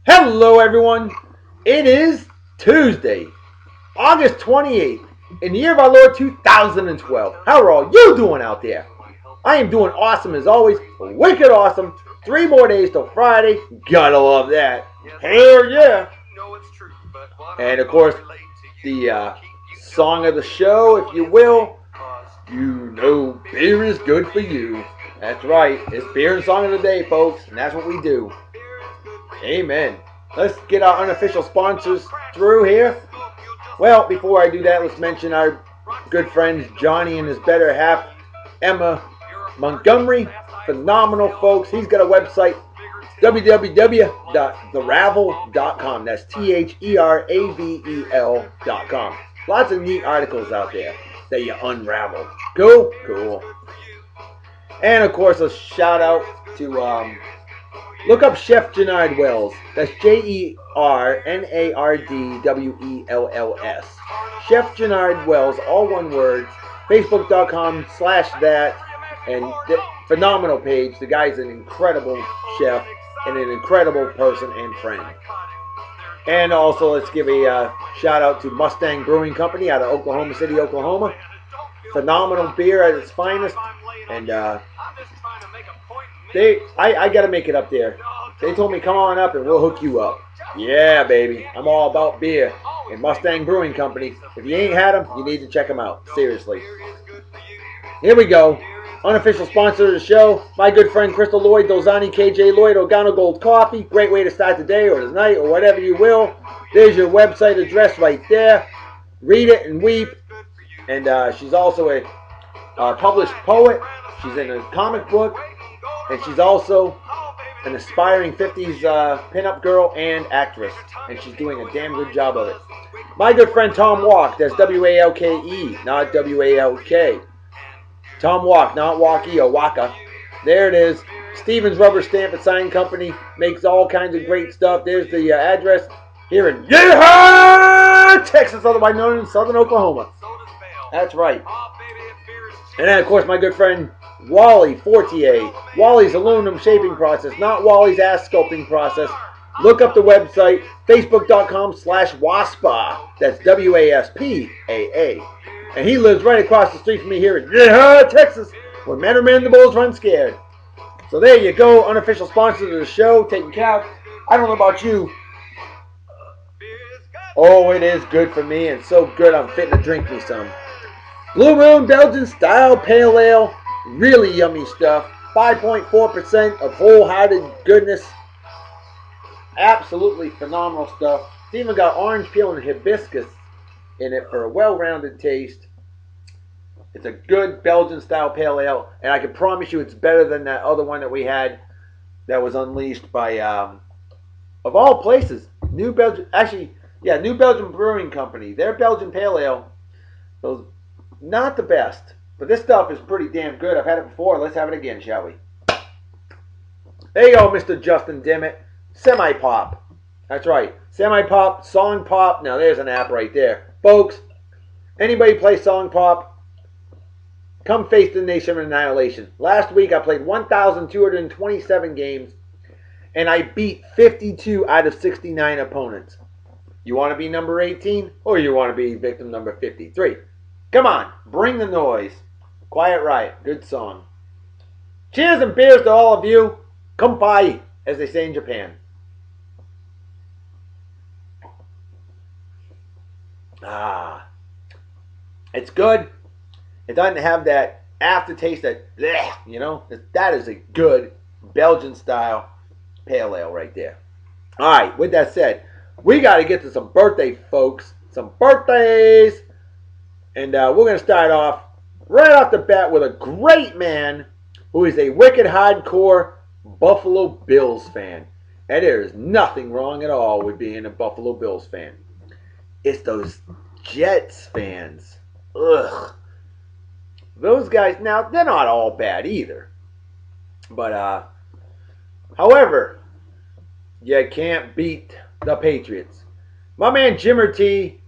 Hello, everyone. It is Tuesday, August 28th, in the year of our Lord 2012. How are all you doing out there? I am doing awesome as always. Wicked awesome. 3 more days till Friday. Gotta love that. Hell yeah. And of course, the song of the show, if you will. You know beer is good for you. That's right. It's beer and song of the day, folks. And that's what we do. Amen. Let's get our unofficial sponsors through here. Well, before I do that, let's mention our good friends Johnny and his better half, Emma Montgomery. Phenomenal folks. He's got a website, www.theravel.com. That's THERAVEL.com. Lots of neat articles out there that you unravel. Cool? Cool. And of course, a shout out to look up Chef Jernard Wells. That's JERNARDWELLS. Chef Jernard Wells, all one word. Facebook.com/that. And the phenomenal page. The guy's an incredible chef and an incredible person and friend. And also, let's give a shout out to Mustang Brewing Company out of Oklahoma City, Oklahoma. Phenomenal beer at its finest. And I got to make it up there. They told me, come on up and we'll hook you up. Yeah, baby. I'm all about beer. And Mustang Brewing Company. If you ain't had them, you need to check them out. Seriously. Here we go. Unofficial sponsor of the show, my good friend Crystal Lloyd, Dozani KJ Lloyd, Ogano Gold Coffee. Great way to start the day or the night or whatever you will. There's your website address right there. Read it and weep. And she's also a published poet. She's in a comic book. And she's also an aspiring 50s pinup girl and actress. And she's doing a damn good job of it. My good friend Tom Walk, that's W-A-L-K-E, not W-A-L-K. Tom Walk, not Walkie or Waka. There it is. Stevens Rubber Stamp and Sign Company makes all kinds of great stuff. There's the address here in Yeehaw, Texas, otherwise known as Southern Oklahoma. That's right. And then, of course, my good friend Wally Fortier. Wally's aluminum shaping process, not Wally's ass sculpting process. Look up the website, facebook.com/WASPA. That's W-A-S-P-A-A. And he lives right across the street from me here in Yeehaw, Texas, where men are men, the bulls run scared. So there you go, unofficial sponsor of the show, taking care of. I don't know about you. Oh, it is good for me, and so good I'm fitting to drink me some. Blue Moon Belgian Style Pale Ale, really yummy stuff. 5.4% of wholehearted goodness. Absolutely phenomenal stuff. It's even got orange peel and hibiscus in it for a well-rounded taste. It's a good Belgian style pale ale, and I can promise you it's better than that other one that we had that was unleashed by of all places, New Belgium Brewing Company. Their Belgian pale ale, those not the best, but this stuff is pretty damn good. I've had it before. Let's have it again, shall we? There you go, Mr. Justin Dimmitt. Semi-pop. That's right. Semi-pop, song pop. Now there's an app right there. Folks, anybody play song pop? Come face the nation of annihilation. Last week I played 1,227 games and I beat 52 out of 69 opponents. You want to be number 18 or you want to be victim number 53? Come on, bring the noise. Quiet Riot, good song. Cheers and beers to all of you. Kampai, as they say in Japan. It's good. It doesn't have that aftertaste that, you know, that is a good Belgian style pale ale right there. All right, with that said, we got to get to some birthday folks, some birthdays. And we're going to start off right off the bat with a great man who is a wicked hardcore Buffalo Bills fan. And there is nothing wrong at all with being a Buffalo Bills fan. It's those Jets fans. Ugh. Those guys, now, they're not all bad either. But, however, you can't beat the Patriots. My man Jimmer T,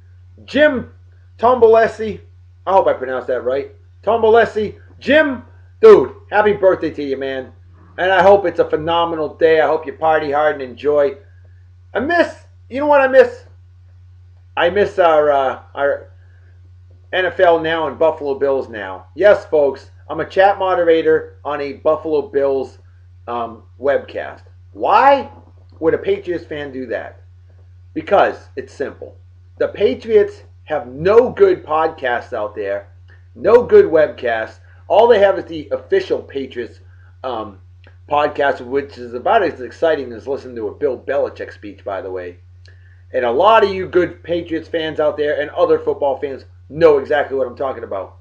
Jim Tombolesi, I hope I pronounced that right. Tombolesi, Jim, dude, happy birthday to you, man. And I hope it's a phenomenal day. I hope you party hard and enjoy. I miss. You know what I miss? I miss our NFL Now and Buffalo Bills Now. Yes, folks, I'm a chat moderator on a Buffalo Bills webcast. Why would a Patriots fan do that? Because it's simple. The Patriots have no good podcasts out there, no good webcasts. All they have is the official Patriots podcast, which is about as exciting as listening to a Bill Belichick speech, by the way. And a lot of you good Patriots fans out there and other football fans know exactly what I'm talking about.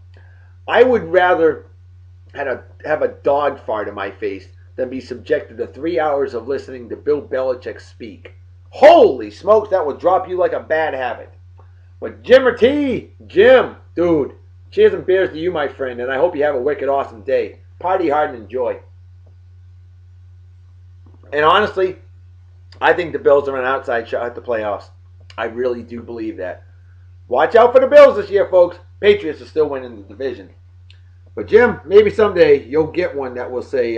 I would rather have a dog fart in my face than be subjected to 3 hours of listening to Bill Belichick speak. Holy smokes, that would drop you like a bad habit. But Jim, dude, cheers and beers to you, my friend, and I hope you have a wicked awesome day. Party hard and enjoy. And honestly, I think the Bills are an outside shot at the playoffs. I really do believe that. Watch out for the Bills this year, folks. Patriots are still winning the division. But Jim, maybe someday you'll get one that will say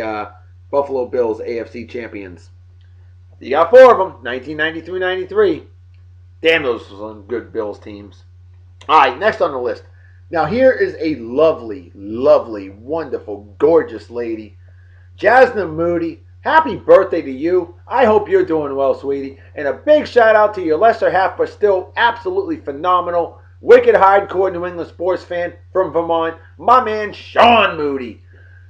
Buffalo Bills AFC champions. You got 4 of them, 1993-93. Damn, those were some good Bills teams. All right, next on the list. Now here is a lovely, lovely, wonderful, gorgeous lady. Jasna Moody, happy birthday to you. I hope you're doing well, sweetie. And a big shout out to your lesser half, but still absolutely phenomenal, wicked hardcore New England sports fan from Vermont, my man Shawn Moody.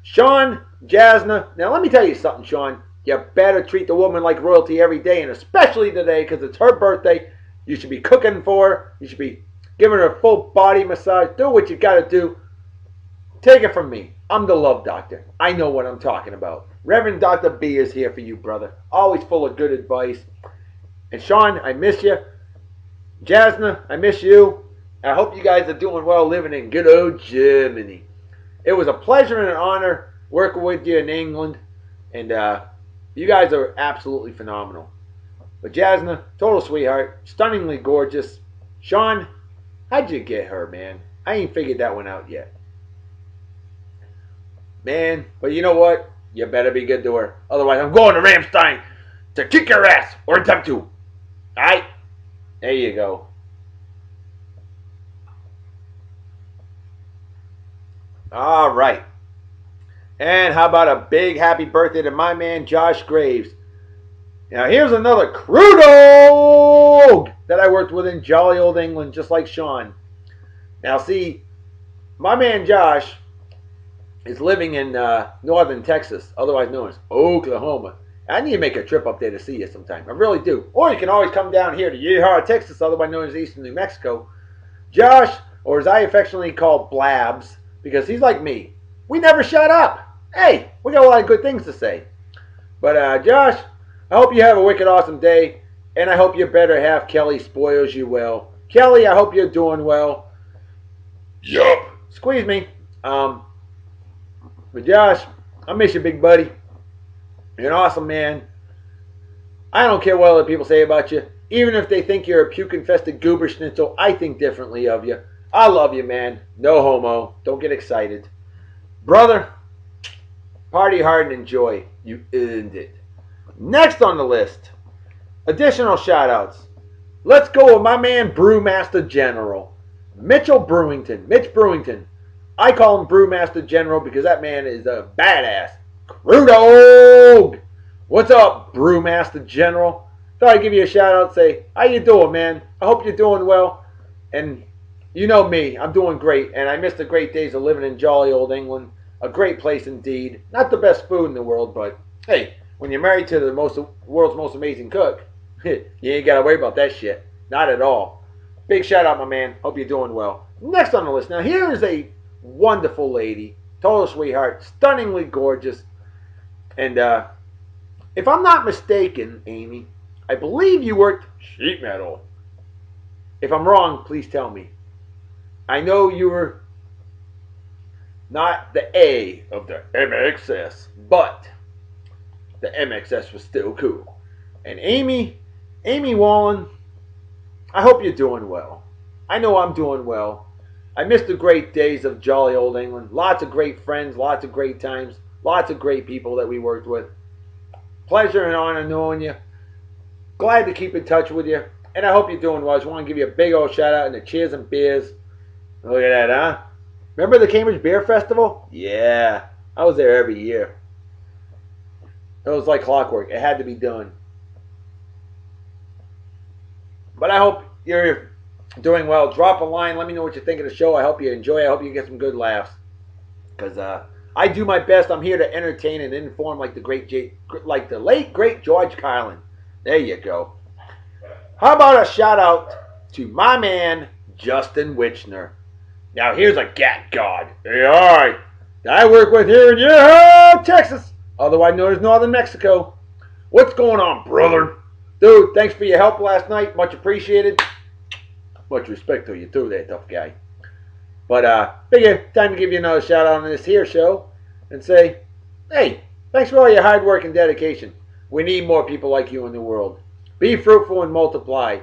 Shawn, Jasna, now let me tell you something, Shawn. You better treat the woman like royalty every day, and especially today because it's her birthday. You should be cooking for her. You should be giving her a full body massage. Do what you got to do. Take it from me. I'm the love doctor. I know what I'm talking about. Reverend Dr. B is here for you, brother. Always full of good advice. And Shawn, I miss you. Jasna, I miss you. I hope you guys are doing well living in good old Germany. It was a pleasure and an honor working with you in England. And you guys are absolutely phenomenal. But Jasna, total sweetheart, stunningly gorgeous. Shawn, how'd you get her, man? I ain't figured that one out yet. Man, but you know what? You better be good to her. Otherwise, I'm going to Ramstein to kick your ass or attempt to. Alright? There you go. Alright. And how about a big happy birthday to my man Josh Graves. Now here's another crew dog that I worked with in jolly old England, just like Shawn. Now see, my man Josh is living in northern Texas, otherwise known as Oklahoma. I need to make a trip up there to see you sometime. I really do. Or you can always come down here to Yeehaw, Texas, otherwise known as Eastern New Mexico. Josh, or as I affectionately call Blabs, because he's like me. We never shut up. Hey, we got a lot of good things to say. But Josh, I hope you have a wicked awesome day, and I hope your better half, Kelly, spoils you well. Kelly, I hope you're doing well. Yup. Squeeze me. But Josh, I miss you, big buddy. You're an awesome man. I don't care what other people say about you. Even if they think you're a puke-infested goober schnitzel, I think differently of you. I love you, man. No homo. Don't get excited. Brother, party hard and enjoy. You earned it. Next on the list, additional shout-outs. Let's go with my man Brewmaster General. Mitch Brewington. I call him Brewmaster General because that man is a badass. Crew dog! What's up, Brewmaster General? Thought I'd give you a shout out, say, how you doing, man? I hope you're doing well. And you know me, I'm doing great. And I miss the great days of living in jolly old England. A great place indeed. Not the best food in the world, but hey, when you're married to the world's most amazing cook, you ain't got to worry about that shit. Not at all. Big shout out, my man. Hope you're doing well. Next on the list. Now, here is a wonderful lady. Total sweetheart. Stunningly gorgeous. And if I'm not mistaken, Amy, I believe you worked sheet metal. If I'm wrong, please tell me. I know you were not the A of the MXS, but the MXS was still cool. And Amy Wallen, I hope you're doing well. I know I'm doing well. I miss the great days of jolly old England. Lots of great friends, lots of great times, lots of great people that we worked with. Pleasure and honor knowing you. glad to keep in touch with you. And I hope you're doing well. I just want to give you a big old shout out and the cheers and beers. Look at that, huh? Remember the Cambridge Beer Festival? Yeah. I was there every year. It was like clockwork. It had to be done. But I hope you're doing well. Drop a line. Let me know what you think of the show. I hope you enjoy it. I hope you get some good laughs. Because I do my best. I'm here to entertain and inform like the late great George Carlin. There you go. How about a shout out to my man Justin Witchner? Now here's a gat god. Hey, alright. I work with here in Texas, otherwise known as Northern Mexico. What's going on, brother? Dude, thanks for your help last night. Much appreciated. Much respect to you too, that tough guy. But figure time to give you another shout out on this here show and say, hey, thanks for all your hard work and dedication. We need more people like you in the world. Be fruitful and multiply.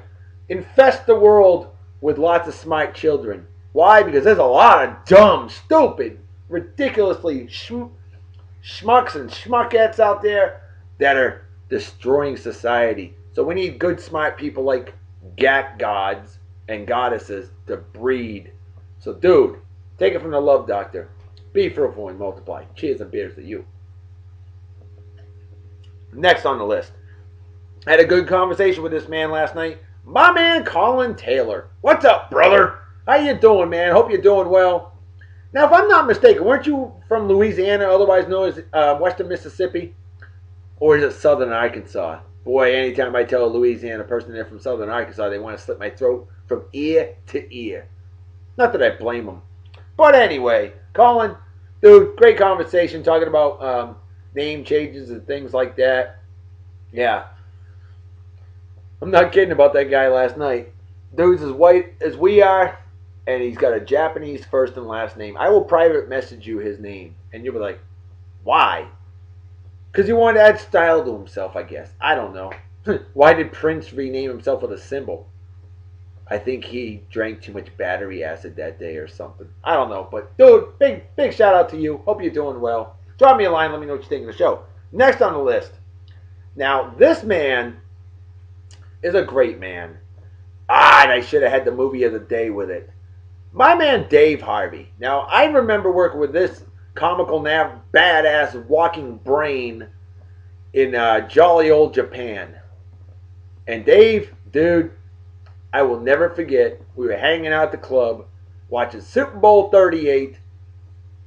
Infest the world with lots of smart children. Why? Because there's a lot of dumb, stupid, ridiculously schmucks and schmuckettes out there that are destroying society. So we need good, smart people like gat gods and goddesses to breed. So, dude, take it from the love doctor. Be fruitful and multiply. Cheers and beers to you. Next on the list. I had a good conversation with this man last night. My man Colin Taylor. What's up, brother? How you doing, man? Hope you're doing well. Now, if I'm not mistaken, weren't you from Louisiana, otherwise known as Western Mississippi? Or is it Southern Arkansas? Boy, anytime I tell a Louisiana person they're from Southern Arkansas, they want to slit my throat from ear to ear. Not that I blame them. But anyway, Colin, dude, great conversation talking about name changes and things like that. Yeah. I'm not kidding about that guy last night. Dude's as white as we are, and he's got a Japanese first and last name. I will private message you his name, and you'll be like, why? Because he wanted to add style to himself, I guess. I don't know. Why did Prince rename himself with a symbol? I think he drank too much battery acid that day or something. I don't know. But, dude, big shout out to you. Hope you're doing well. Drop me a line. Let me know what you think of the show. Next on the list. Now, this man is a great man. And I should have had the movie of the day with it. My man Dave Harvey. Now, I remember working with this comical badass walking brain in jolly old Japan. And Dave, dude, I will never forget, we were hanging out at the club, watching Super Bowl 38,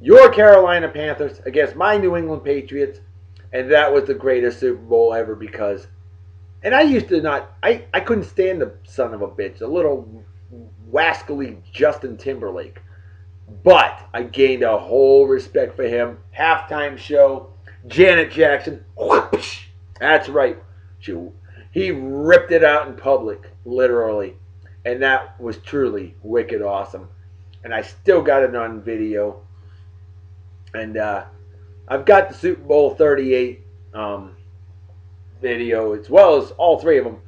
your Carolina Panthers against my New England Patriots, and that was the greatest Super Bowl ever because, and I used to not, I couldn't stand the son of a bitch, a little wascally Justin Timberlake, but I gained a whole respect for him. Halftime show, Janet Jackson, whoosh, that's right, he ripped it out in public, literally. And that was truly wicked awesome. And I still got it on video. And I've got the Super Bowl 38 video as well as all three of them.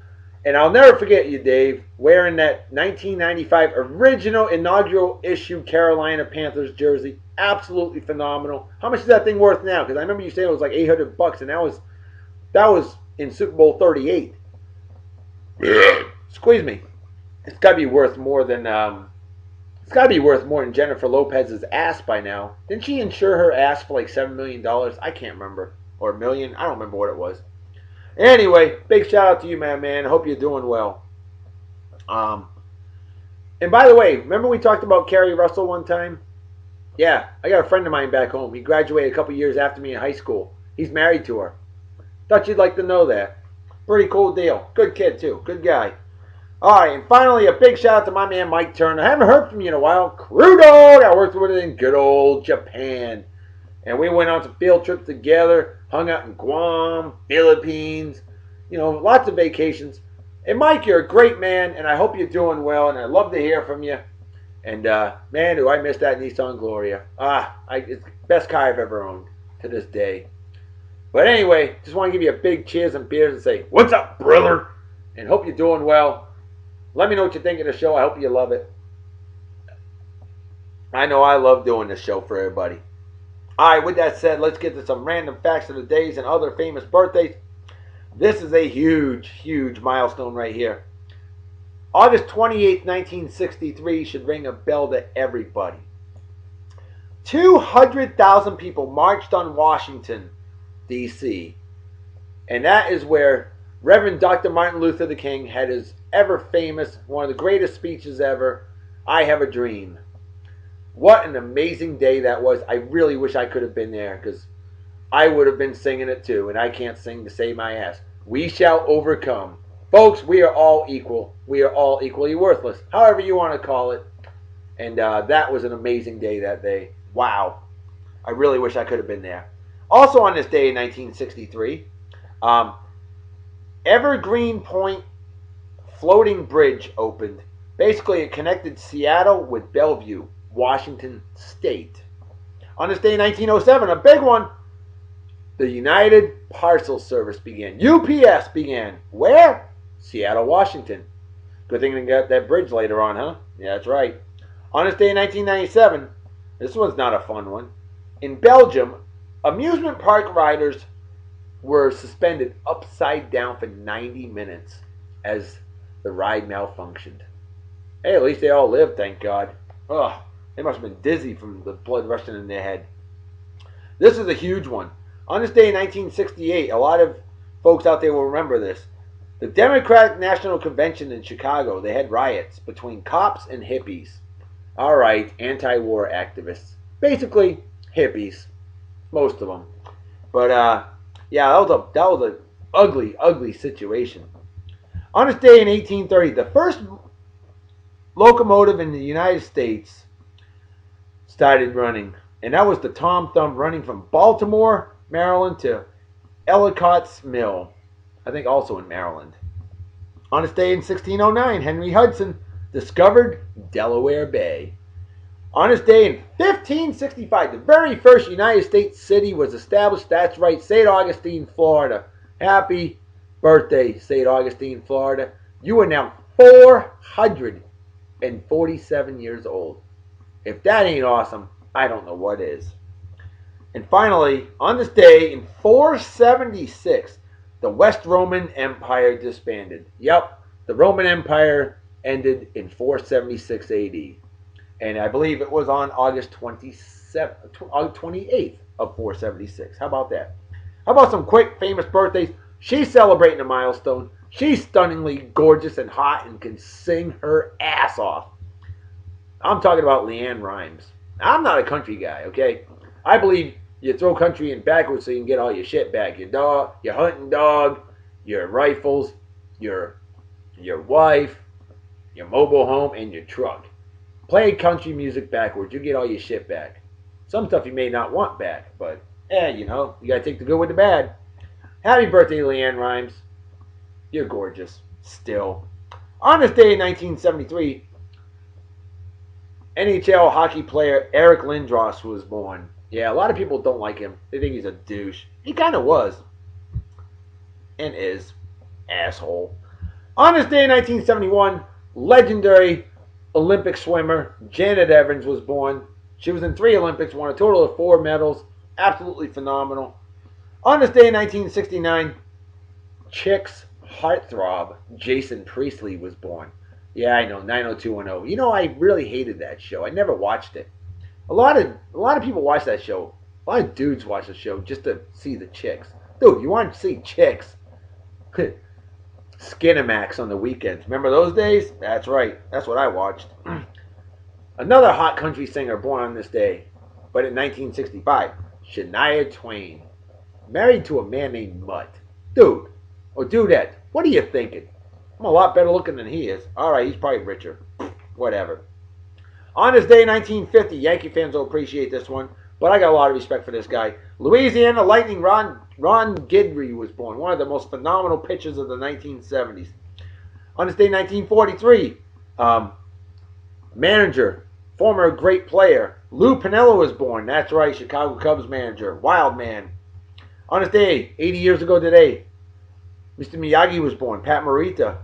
And I'll never forget you, Dave, wearing that 1995 original inaugural issue Carolina Panthers jersey. Absolutely phenomenal. How much is that thing worth now? Because I remember you saying it was like $800, and that was in Super Bowl 38. Squeeze me. It's got to be worth more than Jennifer Lopez's ass by now. Didn't she insure her ass for like $7 million? I can't remember. Or a million? I don't remember what it was. Anyway, big shout out to you, man. Hope you're doing well. And by the way, remember we talked about Carrie Russell one time? Yeah, I got a friend of mine back home. He graduated a couple years after me in high school. He's married to her. Thought you'd like to know that. Pretty cool deal. Good kid, too. Good guy. Alright, and finally, a big shout out to my man Mike Turner. I haven't heard from you in a while. Crew Dog! I worked with him in good old Japan. And we went on some field trips together. Hung out in Guam, Philippines. You know, lots of vacations. And Mike, you're a great man, and I hope you're doing well, and I'd love to hear from you. And, man, do I miss that Nissan Gloria. It's the best car I've ever owned to this day. But anyway, just want to give you a big cheers and beers and say, what's up, brother? And hope you're doing well. Let me know what you think of the show. I hope you love it. I know I love doing this show for everybody. Alright, with that said, let's get to some random facts of the days and other famous birthdays. This is a huge, huge milestone right here. August 28th, 1963 should ring a bell to everybody. 200,000 people marched on Washington, D.C. And that is where Reverend Dr. Martin Luther King had his ever famous, one of the greatest speeches ever, I Have a Dream. What an amazing day that was. I really wish I could have been there because I would have been singing it too, and I can't sing to save my ass. We shall overcome. Folks, we are all equal. We are all equally worthless, however you want to call it. And that was an amazing day that day. Wow. I really wish I could have been there. Also on this day in 1963, Evergreen Point floating bridge opened. Basically, it connected Seattle with Bellevue, Washington State. On this day in 1907, a big one, the United Parcel Service began. UPS began. Where? Seattle, Washington. Good thing they got that bridge later on, huh? Yeah, that's right. On this day in 1997, this one's not a fun one. In Belgium, amusement park riders were suspended upside down for 90 minutes as the ride malfunctioned. Hey, at least they all lived, thank God. Ugh, they must have been dizzy from the blood rushing in their head. This is a huge one. On this day in 1968, a lot of folks out there will remember this. The Democratic National Convention in Chicago, they had riots between cops and hippies. All right, anti-war activists. Basically, hippies. Most of them. But, yeah, that was an ugly, ugly situation. On this day in 1830, the first locomotive in the United States started running. And that was the Tom Thumb running from Baltimore, Maryland to Ellicott's Mill. I think also in Maryland. On this day in 1609, Henry Hudson discovered Delaware Bay. On this day in 1565, the very first United States city was established. That's right, St. Augustine, Florida. Happy birthday, St. Augustine, Florida. You are now 447 years old. If that ain't awesome, I don't know what is. And finally, on this day in 476, the West Roman Empire disbanded. Yep, the Roman Empire ended in 476 AD. And I believe it was on August 28th of 476. How about that? How about some quick famous birthdays? She's celebrating a milestone. She's stunningly gorgeous and hot and can sing her ass off. I'm talking about Leanne Rimes. I'm not a country guy, okay? I believe you throw country in backwards so you can get all your shit back. Your dog, your hunting dog, your rifles, your wife, your mobile home, and your truck. Play country music backwards. You get all your shit back. Some stuff you may not want back, but, you know, you gotta take the good with the bad. Happy birthday, Leanne Rimes. You're gorgeous. Still. On this day in 1973, NHL hockey player Eric Lindros was born. Yeah, a lot of people don't like him. They think he's a douche. He kind of was. And is. Asshole. On this day in 1971, legendary Olympic swimmer Janet Evans was born. She was in 3 Olympics, won a total of 4 medals. Absolutely phenomenal. On this day in 1969, Chick's heartthrob Jason Priestley was born. Yeah, I know, 90210. You know, I really hated that show. I never watched it. A lot of people watch that show. A lot of dudes watch the show just to see the chicks. Dude, you want to see chicks? Skinamax on the weekends. Remember those days? That's right. That's what I watched. Another hot country singer born on this day, but in 1965, Shania Twain. Married to a man named Mutt. Dude, or dudette, what are you thinking? I'm a lot better looking than he is. Alright, he's probably richer. Whatever. On this day in 1950, Yankee fans will appreciate this one, but I got a lot of respect for this guy. Louisiana Lightning Ron Guidry was born, one of the most phenomenal pitchers of the 1970s. On this day in 1943, manager, former great player, Lou Piniella was born. That's right, Chicago Cubs manager, wild man. On this day, 80 years ago today, Mr. Miyagi was born, Pat Morita.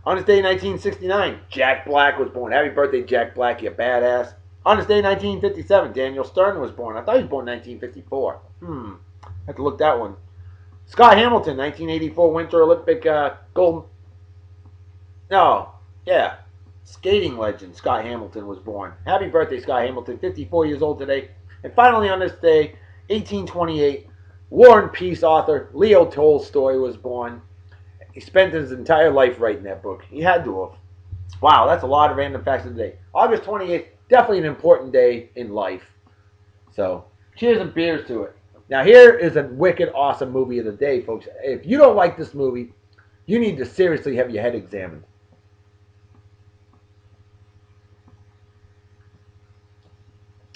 On this day in 1969, Jack Black was born. Happy birthday, Jack Black, you badass. On this day in 1957, Daniel Stern was born. I thought he was born in 1954. Have to look that one. Scott Hamilton, 1984 Winter Olympic gold. No, yeah. Skating legend Scott Hamilton was born. Happy birthday, Scott Hamilton, 54 years old today. And finally, on this day, 1828, War and Peace author Leo Tolstoy was born. He spent his entire life writing that book. He had to have. Wow, that's a lot of random facts of the day. August 28th, definitely an important day in life. So, cheers and beers to it. Now, here is a wicked awesome movie of the day, folks. If you don't like this movie, you need to seriously have your head examined.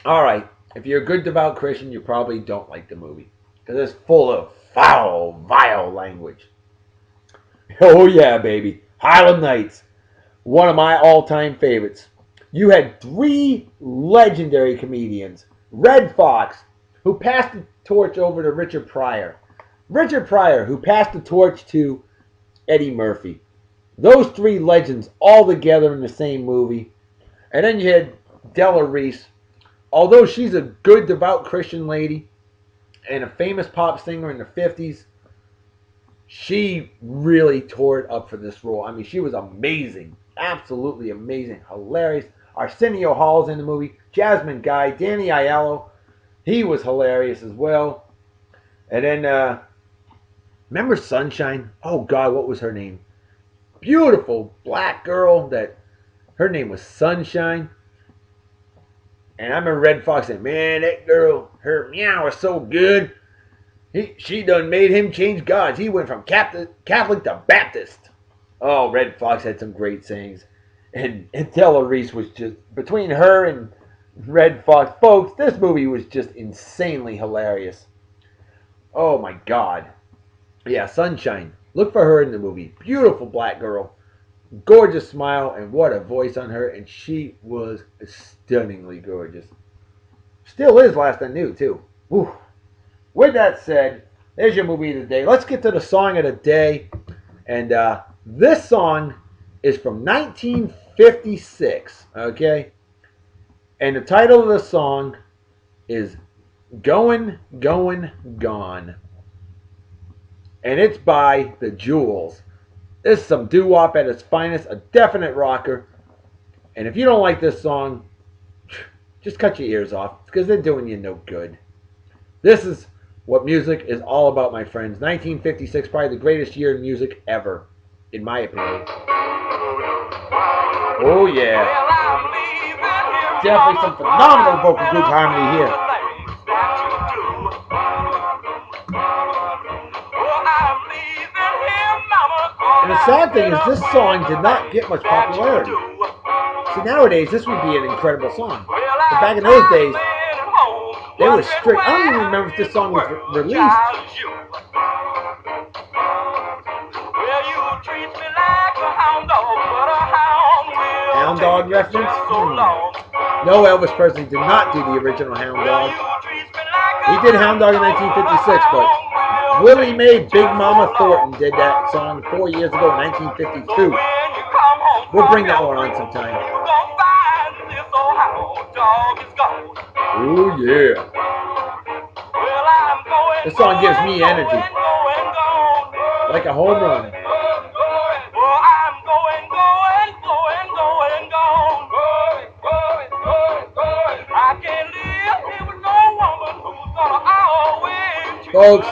All right, if you're a good devout Christian, you probably don't like the movie because it's full of foul, vile language. Oh yeah, baby, Highland Nights, one of my all-time favorites. You had three legendary comedians: Red Fox, who passed the torch over to Richard Pryor; Richard Pryor, who passed the torch to Eddie Murphy. Those three legends all together in the same movie. And then you had Della Reese. Although she's a good, devout Christian lady and a famous pop singer in the 50s, she really tore it up for this role. I mean, she was amazing. Absolutely amazing. Hilarious. Arsenio Hall's in the movie. Jasmine Guy. Danny Aiello. He was hilarious as well. And then, remember Sunshine? Oh, God, what was her name? Beautiful black girl that her name was Sunshine. And I remember Red Fox saying, man, that girl, her meow is so good. She done made him change gods. He went from Catholic to Baptist. Oh, Red Fox had some great sayings. And Della Reese was just, between her and Red Fox, folks, this movie was just insanely hilarious. Oh my God. Yeah, Sunshine. Look for her in the movie. Beautiful black girl. Gorgeous smile, and what a voice on her. And she was stunningly gorgeous. Still is, last I knew, too. Whew. With that said, there's your movie of the day. Let's get to the song of the day. And this song is from 1956, okay? And the title of the song is Goin Goin Gone. And it's by the Jewels. This is some doo-wop at its finest, a definite rocker. And if you don't like this song, just cut your ears off because they're doing you no good. This is what music is all about, my friends. 1956, probably the greatest year in music ever, in my opinion. Oh yeah. Definitely some phenomenal vocal group harmony here. And the sad thing is, this song did not get much popularity. See, nowadays, this would be an incredible song. But back in those days, they were strict. I don't even remember if this song was released. Hound Dog reference? No, Elvis Presley did not do the original Hound Dog. He did Hound Dog in 1956, but Willie Mae Big Mama Thornton did that song 4 years ago in 1952. We'll bring that one on sometime. Oh yeah. This song gives me energy. Like a home run. Folks,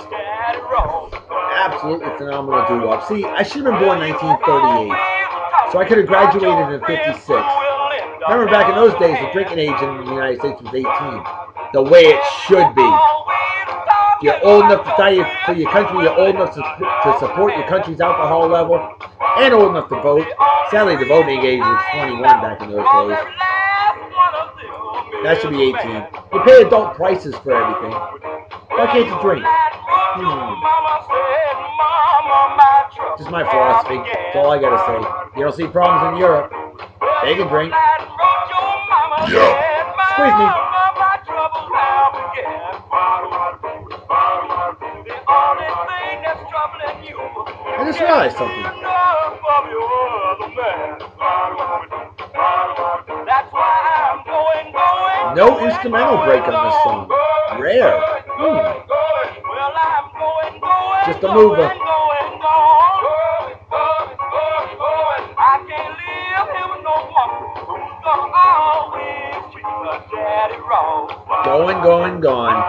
absolutely phenomenal doo-wop. See, I should have been born in 1938, so I could have graduated in 56. Remember, back in those days, the drinking age in the United States was 18. The way it should be. You're old enough to die for your country. You're old enough to support your country's alcohol level, and old enough to vote. Sadly, the voting age was 21 back in those days. That should be 18. You pay adult prices for everything. Why can't you drink? Just my philosophy. That's all I gotta say. You don't see problems in Europe. They can drink. Yeah. Squeeze me. I just realized something. No instrumental break on this song. Rare. Just a mover. I can't live here with no woman who's gonna always treat her daddy wrong. Going, going, gone.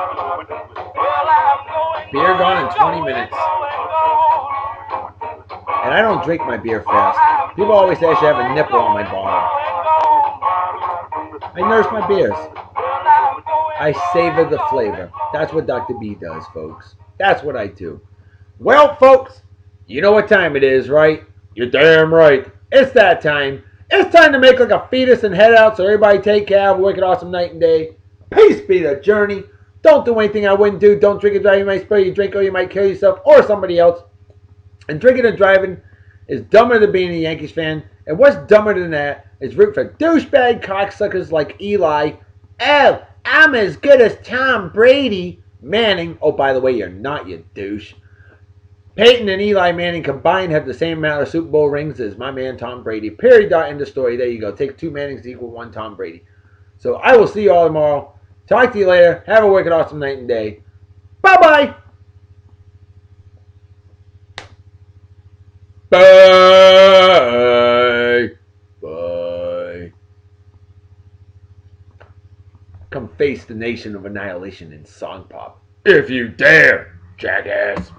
Well, I'm going, Beer gone in 20 minutes. And I don't drink my beer fast. People always say I should have a nipple on my bottle. I nurse my beers. I savor the flavor. That's what Dr. B does, folks. That's what I do. Well, folks, you know what time it is, right? You're damn right. It's that time. It's time to make like a fetus and head out so everybody take care. Have a wicked awesome night and day. Peace be the journey. Don't do anything I wouldn't do. Don't drink and drive. You might spill your drink or you might kill yourself or somebody else. And drinking and driving is dumber than being a Yankees fan. And what's dumber than that is root for douchebag cocksuckers like Eli. Oh, I'm as good as Tom Brady. Manning. Oh, by the way, you're not, you douche. Peyton and Eli Manning combined have the same amount of Super Bowl rings as my man Tom Brady. Period. End of story. There you go. Take 2 Mannings to equal 1 Tom Brady. So I will see you all tomorrow. Talk to you later. Have a wicked awesome night and day. Bye-bye. Bye. Bye. Come face the nation of annihilation in song pop. If you dare, jackass.